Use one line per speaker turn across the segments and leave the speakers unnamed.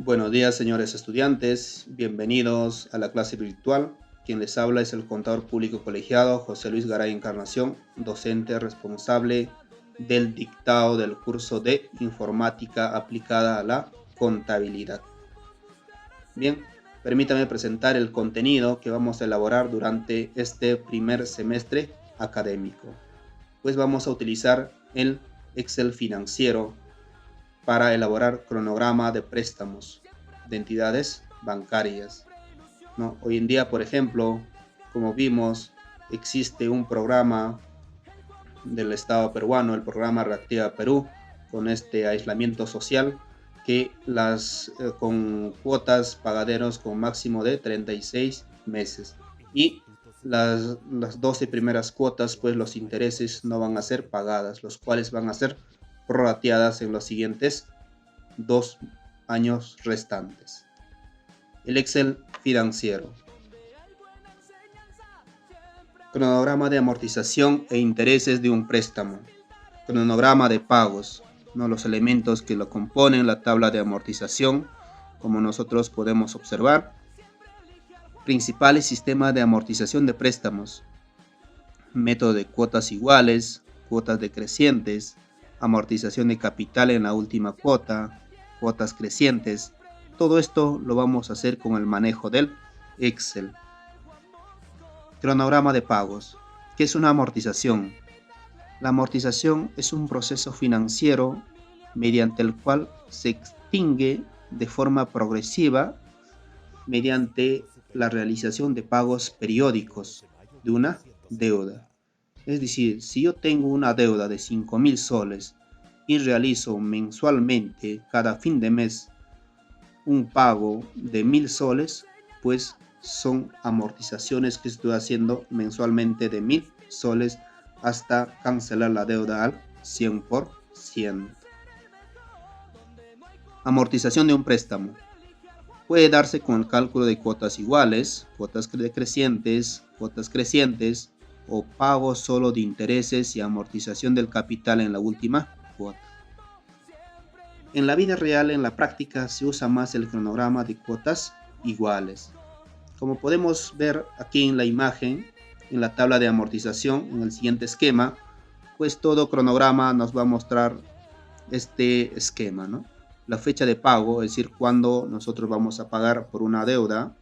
Buenos días, señores estudiantes. Bienvenidos a la clase virtual. Quien les habla es el contador público colegiado José Luis Garay Encarnación, docente responsable del dictado del curso de Informática aplicada a la contabilidad. Bien, permítame presentar el contenido que vamos a elaborar durante este primer semestre académico. Pues vamos a utilizar el Excel financiero para elaborar cronograma de préstamos de entidades bancarias, ¿no? Hoy en día, por ejemplo, como vimos, existe un programa del Estado peruano, el programa Reactiva Perú, con este aislamiento social, que con cuotas pagaderos con máximo de 36 meses. Y las 12 primeras cuotas, pues los intereses no van a ser pagadas, los cuales van a ser prorrateadas en los siguientes 2 años restantes. El Excel financiero. Cronograma de amortización e intereses de un préstamo. Cronograma de pagos, ¿no? Los elementos que lo componen, la tabla de amortización, como nosotros podemos observar. Principales sistemas de amortización de préstamos. Método de cuotas iguales, cuotas decrecientes, amortización de capital en la última cuota, cuotas crecientes. Todo esto lo vamos a hacer con el manejo del Excel. Cronograma de pagos. ¿Qué es una amortización? La amortización es un proceso financiero mediante el cual se extingue de forma progresiva mediante la realización de pagos periódicos de una deuda. Es decir, si yo tengo una deuda de 5.000 soles y realizo mensualmente cada fin de mes un pago de 1.000 soles, pues son amortizaciones que estoy haciendo mensualmente de 1.000 soles hasta cancelar la deuda al 100%. Amortización de un préstamo. Puede darse con el cálculo de cuotas iguales, cuotas decrecientes, cuotas crecientes o pago solo de intereses y amortización del capital en la última cuota. En la vida real, en la práctica, se usa más el cronograma de cuotas iguales. Como podemos ver aquí en la imagen, en la tabla de amortización, en el siguiente esquema, pues todo cronograma nos va a mostrar este esquema, ¿no? La fecha de pago, es decir, cuándo nosotros vamos a pagar por una deuda,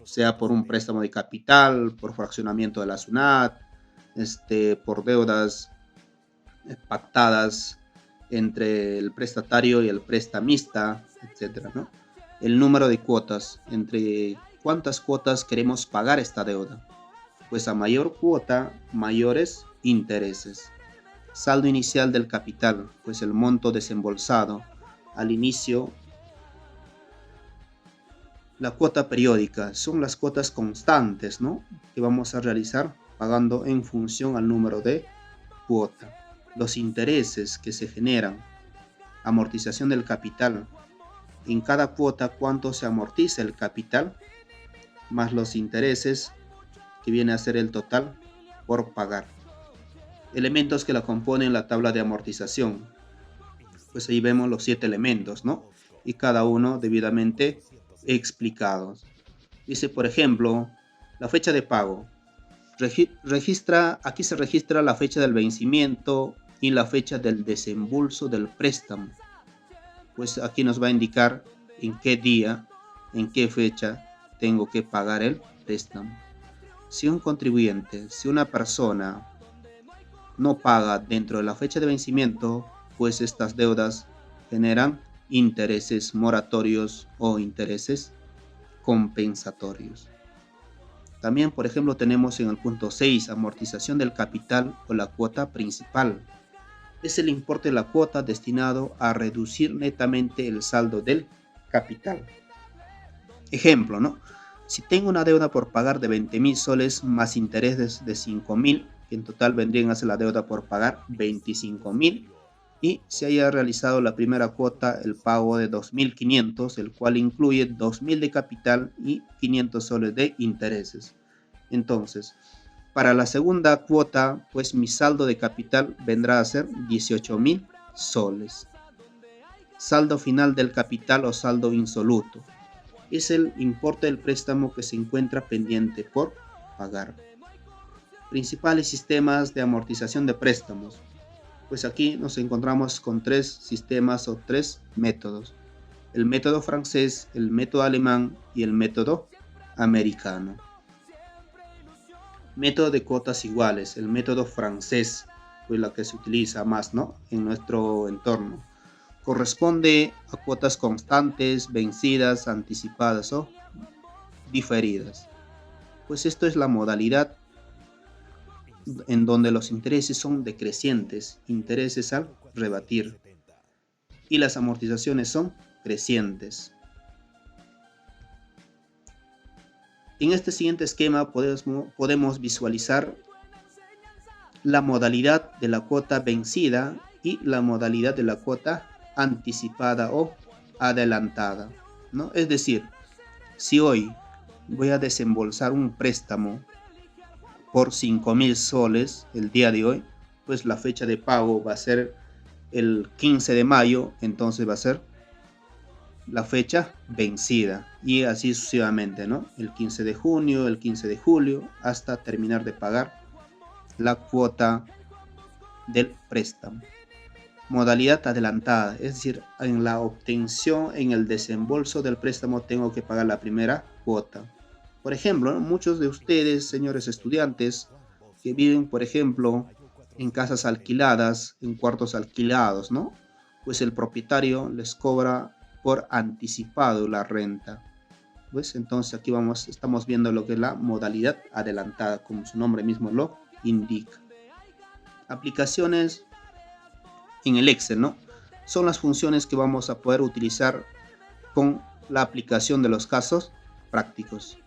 sea por un préstamo de capital, por fraccionamiento de la SUNAT, por deudas pactadas entre el prestatario y el prestamista, etcétera, ¿no? El número de cuotas, entre cuántas cuotas queremos pagar esta deuda. Pues a mayor cuota, mayores intereses. Saldo inicial del capital, pues el monto desembolsado al inicio. La cuota periódica son las cuotas constantes, ¿no? Que vamos a realizar pagando en función al número de cuota. Los intereses que se generan, amortización del capital. En cada cuota, cuánto se amortiza el capital, más los intereses, que viene a ser el total por pagar. Elementos que la componen la tabla de amortización. Pues ahí vemos los 7 elementos, ¿no? Y cada uno debidamente explicados. Dice, por ejemplo, la fecha de pago. Aquí se registra la fecha del vencimiento y la fecha del desembolso del préstamo. Pues aquí nos va a indicar en qué día, en qué fecha tengo que pagar el préstamo. Si un contribuyente, si una persona no paga dentro de la fecha de vencimiento, pues estas deudas generan intereses moratorios o intereses compensatorios. También, por ejemplo, tenemos en el punto 6, amortización del capital o la cuota principal. Es el importe de la cuota destinado a reducir netamente el saldo del capital. Ejemplo, ¿no? Si tengo una deuda por pagar de 20.000 soles más intereses de 5.000, que en total vendrían a ser la deuda por pagar 25.000, y se haya realizado la primera cuota, el pago de 2.500, el cual incluye 2.000 de capital y 500 soles de intereses. Entonces, para la segunda cuota, pues mi saldo de capital vendrá a ser 18.000 soles. saldo final del capital o saldo insoluto. Es el importe del préstamo que se encuentra pendiente por pagar. Principales sistemas de amortización de préstamos. Pues aquí nos encontramos con 3 sistemas o 3 métodos. El método francés, el método alemán y el método americano. Método de cuotas iguales, el método francés, pues la que se utiliza más, ¿no?, en nuestro entorno. Corresponde a cuotas constantes, vencidas, anticipadas o diferidas. Pues esto es la modalidad en donde los intereses son decrecientes, intereses al rebatir, y las amortizaciones son crecientes. En este siguiente esquema podemos visualizar la modalidad de la cuota vencida y la modalidad de la cuota anticipada o adelantada, ¿no? Es decir, si hoy voy a desembolsar un préstamo por 5.000 soles el día de hoy, pues la fecha de pago va a ser el 15 de mayo, entonces va a ser la fecha vencida y así sucesivamente, ¿no? El 15 de junio, el 15 de julio, hasta terminar de pagar la cuota del préstamo. Modalidad adelantada, es decir, en la obtención, en el desembolso del préstamo tengo que pagar la primera cuota. Por ejemplo, ¿no?, muchos de ustedes, señores estudiantes, que viven, por ejemplo, en casas alquiladas, en cuartos alquilados, ¿no?, pues el propietario les cobra por anticipado la renta. Pues entonces aquí estamos viendo lo que es la modalidad adelantada, como su nombre mismo lo indica. Aplicaciones en el Excel, ¿no? Son las funciones que vamos a poder utilizar con la aplicación de los casos prácticos.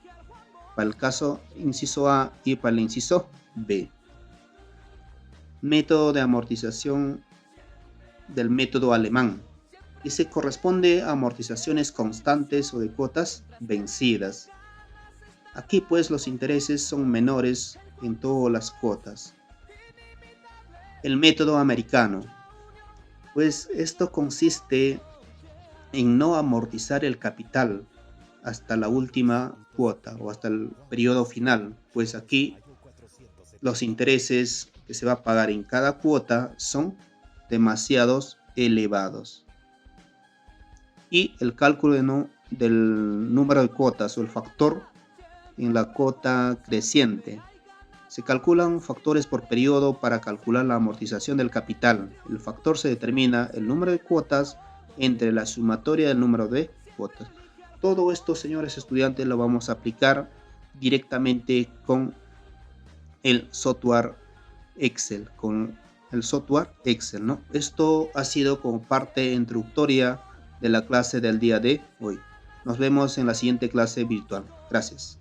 Para el caso inciso A y para el inciso B. Método de amortización del método alemán. Y se corresponde a amortizaciones constantes o de cuotas vencidas. Aquí pues los intereses son menores en todas las cuotas. El método americano. Pues esto consiste en no amortizar el capital hasta la última cuota o hasta el periodo final, pues aquí los intereses que se va a pagar en cada cuota son demasiados elevados. Y el cálculo del número de cuotas o el factor en la cuota creciente. Se calculan factores por periodo para calcular la amortización del capital. El factor se determina el número de cuotas entre la sumatoria del número de cuotas. Todo esto, señores estudiantes, lo vamos a aplicar directamente con el software Excel, ¿no? Esto ha sido como parte introductoria de la clase del día de hoy. Nos vemos en la siguiente clase virtual. Gracias.